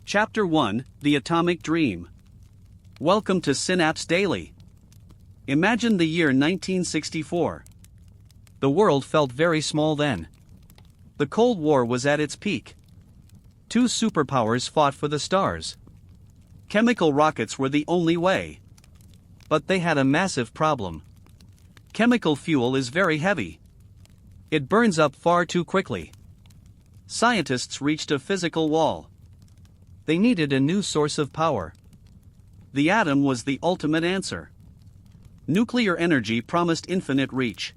Chapter 1: The Atomic Dream. Welcome to Synapse Daily. Imagine the year 1964. The world felt very small then. The Cold War was at its peak. Two superpowers fought for the stars. Chemical rockets were the only way. But they had a massive problem. Chemical fuel is very heavy. It burns up far too quickly. Scientists reached a physical wall. They needed a new source of power. The atom was the ultimate answer. Nuclear energy promised infinite reach.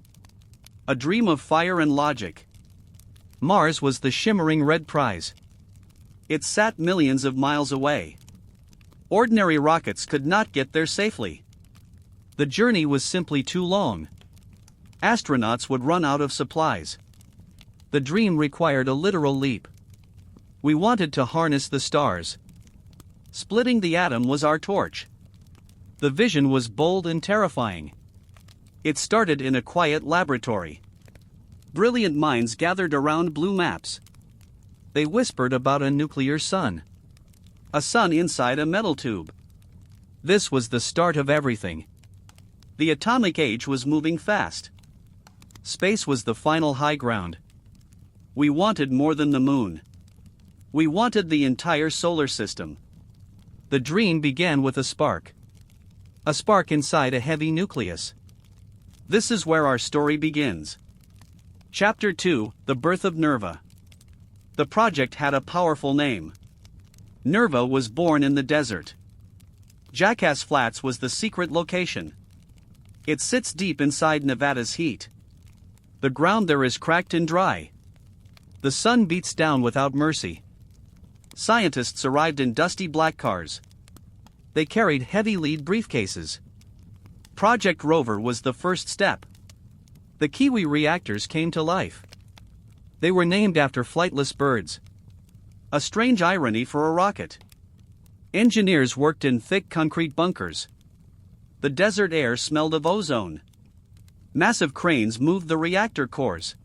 A dream of fire and logic. Mars was the shimmering red prize. It sat millions of miles away. Ordinary rockets could not get there safely. The journey was simply too long. Astronauts would run out of supplies. The dream required a literal leap. We wanted to harness the stars. Splitting the atom was our torch. The vision was bold and terrifying. It started in a quiet laboratory. Brilliant minds gathered around blue maps. They whispered about a nuclear sun. A sun inside a metal tube. This was the start of everything. The atomic age was moving fast. Space was the final high ground. We wanted more than the moon. We wanted the entire solar system. The dream began with a spark. A spark inside a heavy nucleus. This is where our story begins. Chapter 2: The Birth of NERVA. The project had a powerful name. NERVA was born in the desert. Jackass Flats was the secret location. It sits deep inside Nevada's heat. The ground there is cracked and dry. The sun beats down without mercy. Scientists arrived in dusty black cars. They carried heavy lead briefcases. Project Rover was the first step. The Kiwi reactors came to life. They were named after flightless birds. A strange irony for a rocket. Engineers worked in thick concrete bunkers. The desert air smelled of ozone. Massive cranes moved the reactor cores.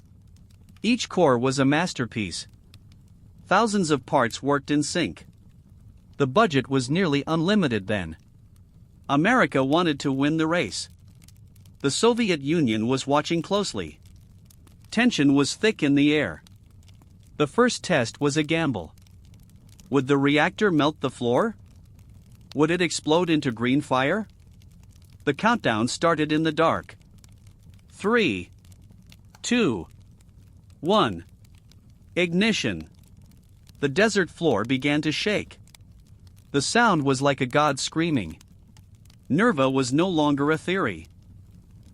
Each core was a masterpiece. Thousands of parts worked in sync. The budget was nearly unlimited then. America wanted to win the race. The Soviet Union was watching closely. Tension was thick in the air. The first test was a gamble. Would the reactor melt the floor? Would it explode into green fire? The countdown started in the dark. 3, 2, 1. Ignition. The desert floor began to shake. The sound was like a god screaming. NERVA was no longer a theory.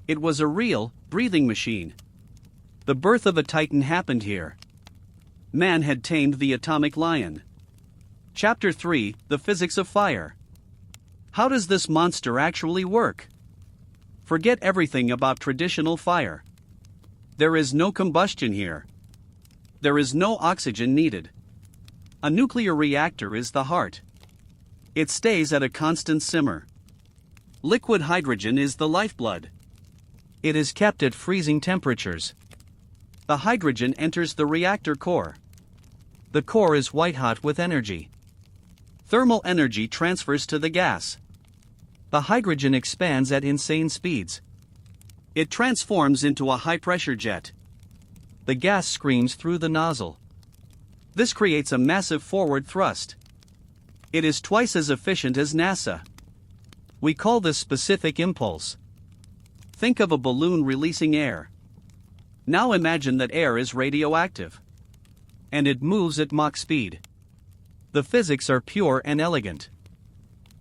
It was a real, breathing machine. The birth of a titan happened here. Man had tamed the atomic lion. Chapter 3: The Physics of Fire. How does this monster actually work? Forget everything about traditional fire. There is no combustion here. There is no oxygen needed. A nuclear reactor is the heart. It stays at a constant simmer. Liquid hydrogen is the lifeblood. It is kept at freezing temperatures. The hydrogen enters the reactor core. The core is white-hot with energy. Thermal energy transfers to the gas. The hydrogen expands at insane speeds. It transforms into a high-pressure jet. The gas screams through the nozzle. This creates a massive forward thrust. It is twice as efficient as NASA. We call this specific impulse. Think of a balloon releasing air. Now imagine that air is radioactive. And it moves at Mach speed. The physics are pure and elegant.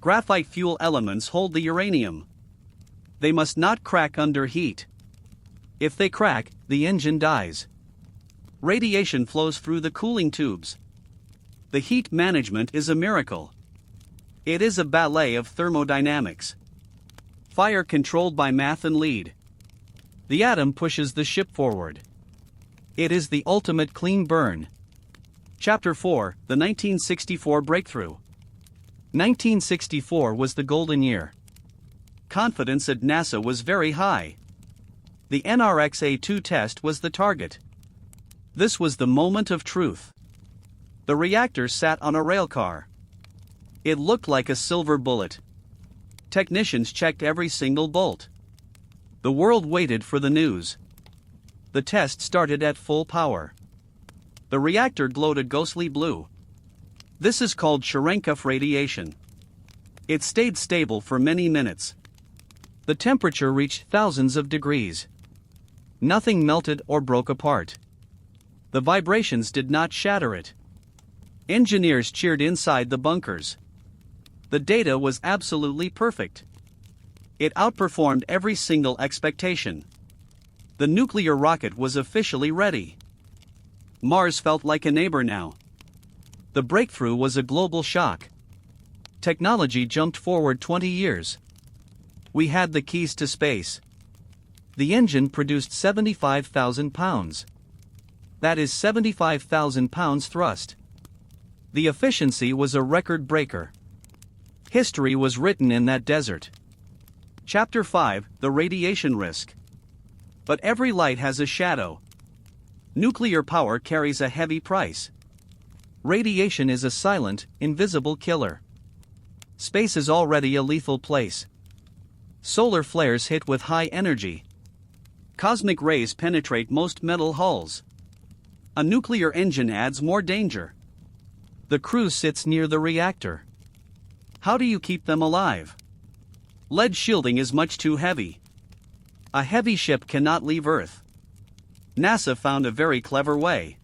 Graphite fuel elements hold the uranium. They must not crack under heat. If they crack, the engine dies. Radiation flows through the cooling tubes. The heat management is a miracle. It is a ballet of thermodynamics. Fire controlled by math and lead. The atom pushes the ship forward. It is the ultimate clean burn. Chapter 4: The 1964 Breakthrough. 1964 was the golden year. Confidence at NASA was very high. The NRX-A2 test was the target. This was the moment of truth. The reactor sat on a railcar. It looked like a silver bullet. Technicians checked every single bolt. The world waited for the news. The test started at full power. The reactor glowed a ghostly blue. This is called Cherenkov radiation. It stayed stable for many minutes. The temperature reached thousands of degrees. Nothing melted or broke apart. The vibrations did not shatter it. Engineers cheered inside the bunkers. The data was absolutely perfect. It outperformed every single expectation. The nuclear rocket was officially ready. Mars felt like a neighbor now. The breakthrough was a global shock. Technology jumped forward 20 years. We had the keys to space. The engine produced 75,000 pounds. That is 75,000 pounds thrust. The efficiency was a record breaker. History was written in that desert. Chapter 5: The Radiation Risk. But every light has a shadow. Nuclear power carries a heavy price. Radiation is a silent, invisible killer. Space is already a lethal place. Solar flares hit with high energy. Cosmic rays penetrate most metal hulls. A nuclear engine adds more danger. The crew sits near the reactor. How do you keep them alive? Lead shielding is much too heavy. A heavy ship cannot leave Earth. NASA found a very clever way.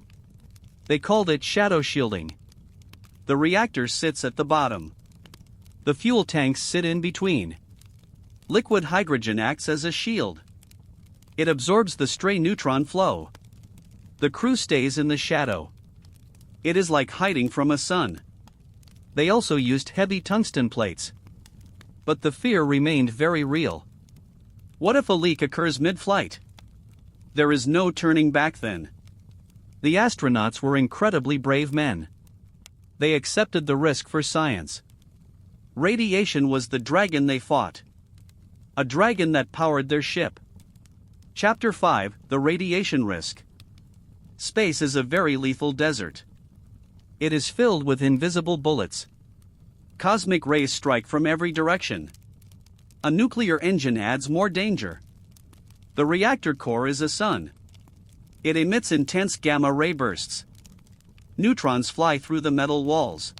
They called it shadow shielding. The reactor sits at the bottom. The fuel tanks sit in between. Liquid hydrogen acts as a shield. It absorbs the stray neutron flow. The crew stays in the shadow. It is like hiding from a sun. They also used heavy tungsten plates. But the fear remained very real. What if a leak occurs mid-flight? There is no turning back then. The astronauts were incredibly brave men. They accepted the risk for science. Radiation was the dragon they fought. A dragon that powered their ship. Chapter 5: The Radiation Risk. Space is a very lethal desert. It is filled with invisible bullets. Cosmic rays strike from every direction. A nuclear engine adds more danger. The reactor core is a sun. It emits intense gamma ray bursts. Neutrons fly through the metal walls.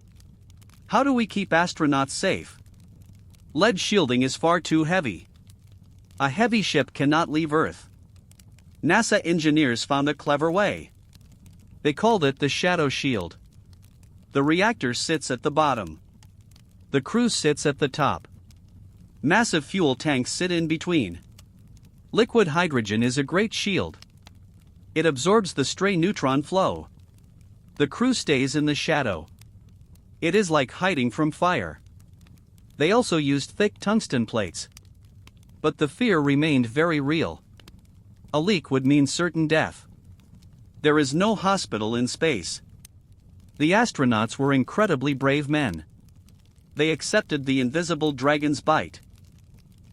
How do we keep astronauts safe? Lead shielding is far too heavy. A heavy ship cannot leave Earth. NASA engineers found a clever way. They called it the shadow shield. The reactor sits at the bottom. The crew sits at the top. Massive fuel tanks sit in between. Liquid hydrogen is a great shield. It absorbs the stray neutron flow. The crew stays in the shadow. It is like hiding from fire. They also used thick tungsten plates. But the fear remained very real. A leak would mean certain death. There is no hospital in space. The astronauts were incredibly brave men. They accepted the invisible dragon's bite.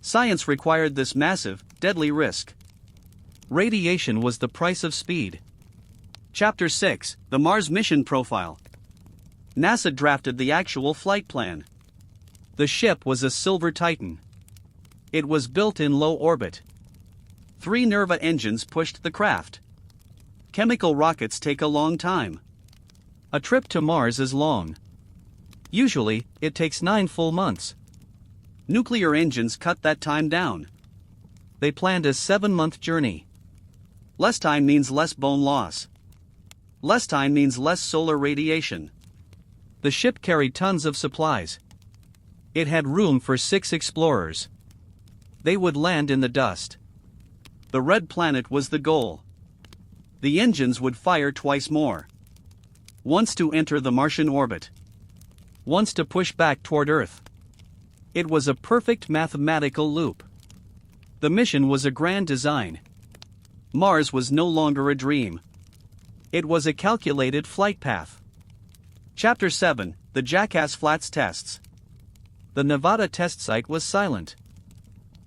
Science required this massive, deadly risk. Radiation was the price of speed. Chapter 6: The Mars Mission Profile. NASA drafted the actual flight plan. The ship was a Silver Titan. It was built in low orbit. 3 NERVA engines pushed the craft. Chemical rockets take a long time. A trip to Mars is long. Usually, it takes 9 full months. Nuclear engines cut that time down. They planned a 7-month journey. Less time means less bone loss. Less time means less solar radiation. The ship carried tons of supplies. It had room for 6 explorers. They would land in the dust. The red planet was the goal. The engines would fire twice more. Once to enter the Martian orbit. Once to push back toward Earth. It was a perfect mathematical loop. The mission was a grand design. Mars was no longer a dream. It was a calculated flight path. Chapter 7: The Jackass Flats Tests. The Nevada test site was silent.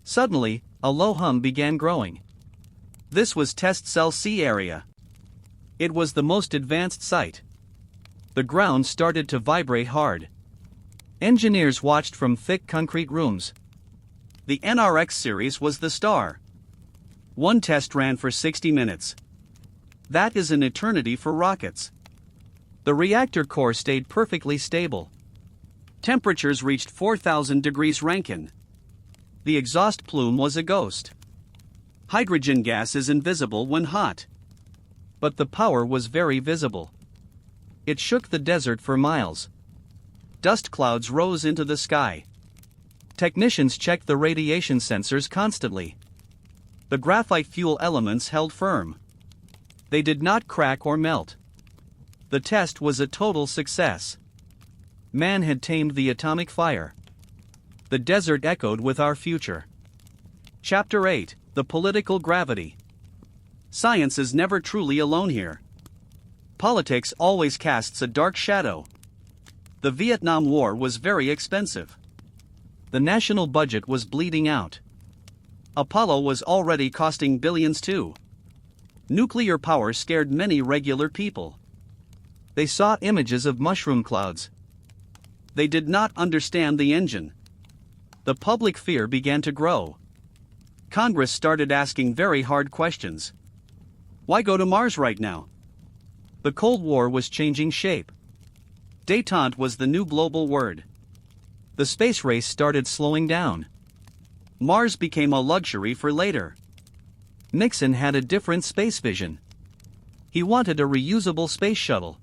Suddenly, a low hum began growing. This was Test Cell C area. It was the most advanced site. The ground started to vibrate hard. Engineers watched from thick concrete rooms. The NRX series was the star. One test ran for 60 minutes. That is an eternity for rockets. The reactor core stayed perfectly stable. Temperatures reached 4,000 degrees Rankine. The exhaust plume was a ghost. Hydrogen gas is invisible when hot. But the power was very visible. It shook the desert for miles. Dust clouds rose into the sky. Technicians checked the radiation sensors constantly. The graphite fuel elements held firm. They did not crack or melt. The test was a total success. Man had tamed the atomic fire. The desert echoed with our future. Chapter 8: The Political Gravity. Science is never truly alone here. Politics always casts a dark shadow. The Vietnam War was very expensive. The national budget was bleeding out. Apollo was already costing billions too. Nuclear power scared many regular people. They saw images of mushroom clouds. They did not understand the engine. The public fear began to grow. Congress started asking very hard questions. Why go to Mars right now? The Cold War was changing shape. Détente was the new global word. The space race started slowing down. Mars became a luxury for later. Nixon had a different space vision. He wanted a reusable space shuttle.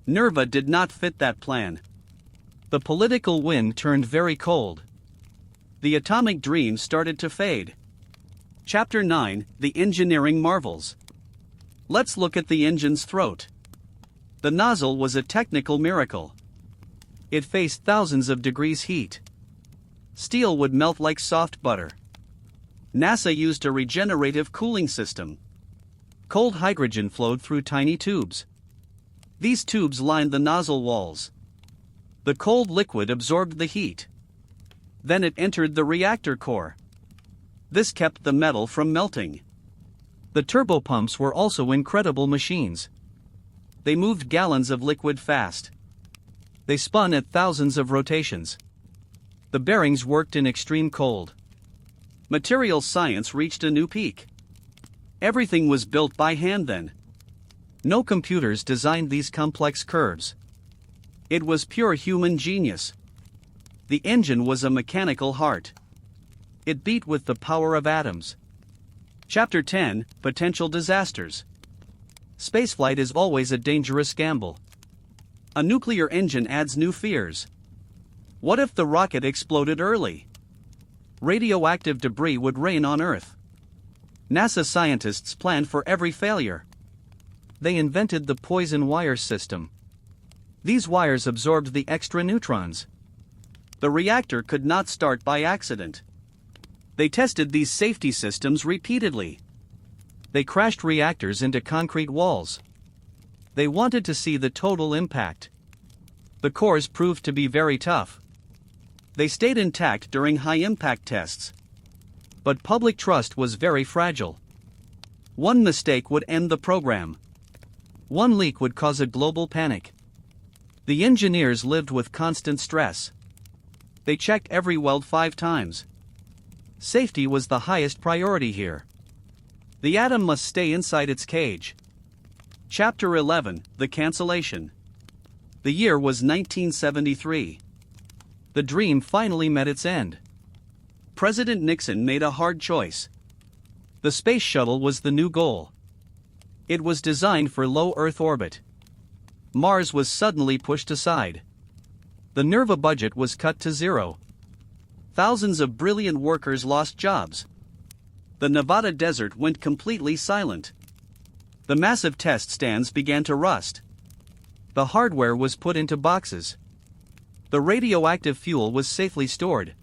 NERVA did not fit that plan. The political wind turned very cold. The atomic dream started to fade. Chapter 9: The Engineering Marvels. Let's look at the engine's throat. The nozzle was a technical miracle. It faced thousands of degrees heat. Steel would melt like soft butter. NASA used a regenerative cooling system. Cold hydrogen flowed through tiny tubes. These tubes lined the nozzle walls. The cold liquid absorbed the heat. Then it entered the reactor core. This kept the metal from melting. The turbopumps were also incredible machines. They moved gallons of liquid fast. They spun at thousands of rotations. The bearings worked in extreme cold. Material science reached a new peak. Everything was built by hand then. No computers designed these complex curves. It was pure human genius. The engine was a mechanical heart. It beat with the power of atoms. Chapter 10: Potential Disasters. Spaceflight is always a dangerous gamble. A nuclear engine adds new fears. What if the rocket exploded early? Radioactive debris would rain on Earth. NASA scientists planned for every failure. They invented the poison wire system. These wires absorbed the extra neutrons. The reactor could not start by accident. They tested these safety systems repeatedly. They crashed reactors into concrete walls. They wanted to see the total impact. The cores proved to be very tough. They stayed intact during high-impact tests. But public trust was very fragile. One mistake would end the program. One leak would cause a global panic. The engineers lived with constant stress. They checked every weld 5 times. Safety was the highest priority here. The atom must stay inside its cage. Chapter 11: The Cancellation. The year was 1973. The dream finally met its end. President Nixon made a hard choice. The space shuttle was the new goal. It was designed for low Earth orbit. Mars was suddenly pushed aside. The NERVA budget was cut to zero. Thousands of brilliant workers lost jobs. The Nevada desert went completely silent. The massive test stands began to rust. The hardware was put into boxes. The radioactive fuel was safely stored.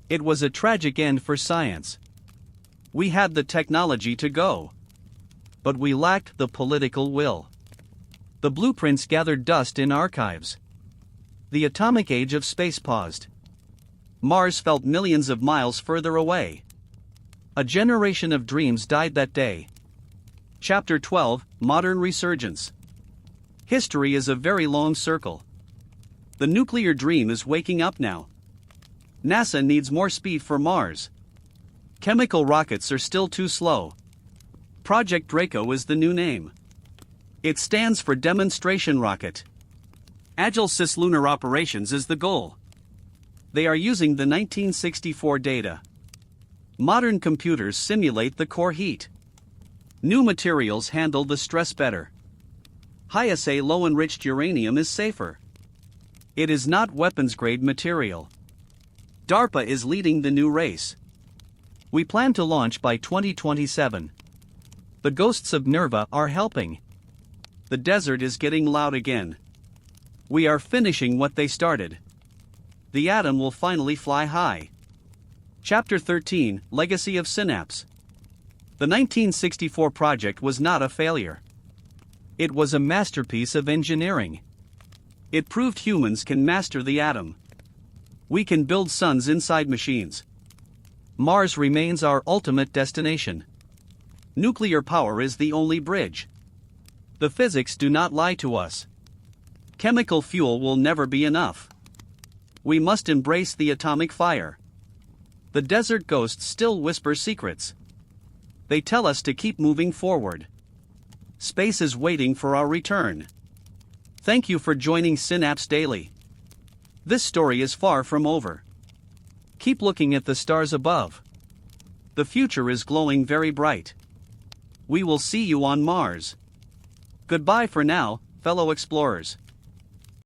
It was a tragic end for science. We had the technology to go. But we lacked the political will. The blueprints gathered dust in archives. The atomic age of space paused. Mars felt millions of miles further away. A generation of dreams died that day. Chapter 12: Modern Resurgence. History is a very long circle. The nuclear dream is waking up now. NASA needs more speed for Mars. Chemical rockets are still too slow. Project Draco is the new name. It stands for Demonstration Rocket. Agile cislunar operations is the goal. They are using the 1964 data. Modern computers simulate the core heat. New materials handle the stress better. High-assay low-enriched uranium is safer. It is not weapons-grade material. DARPA is leading the new race. We plan to launch by 2027. The ghosts of NERVA are helping. The desert is getting loud again. We are finishing what they started. The atom will finally fly high. Chapter 13, Legacy of Synapse. The 1964 project was not a failure. It was a masterpiece of engineering. It proved humans can master the atom. We can build suns inside machines. Mars remains our ultimate destination. Nuclear power is the only bridge. The physics do not lie to us. Chemical fuel will never be enough. We must embrace the atomic fire. The desert ghosts still whisper secrets. They tell us to keep moving forward. Space is waiting for our return. Thank you for joining Synapse Daily. This story is far from over. Keep looking at the stars above. The future is glowing very bright. We will see you on Mars. Goodbye for now, fellow explorers.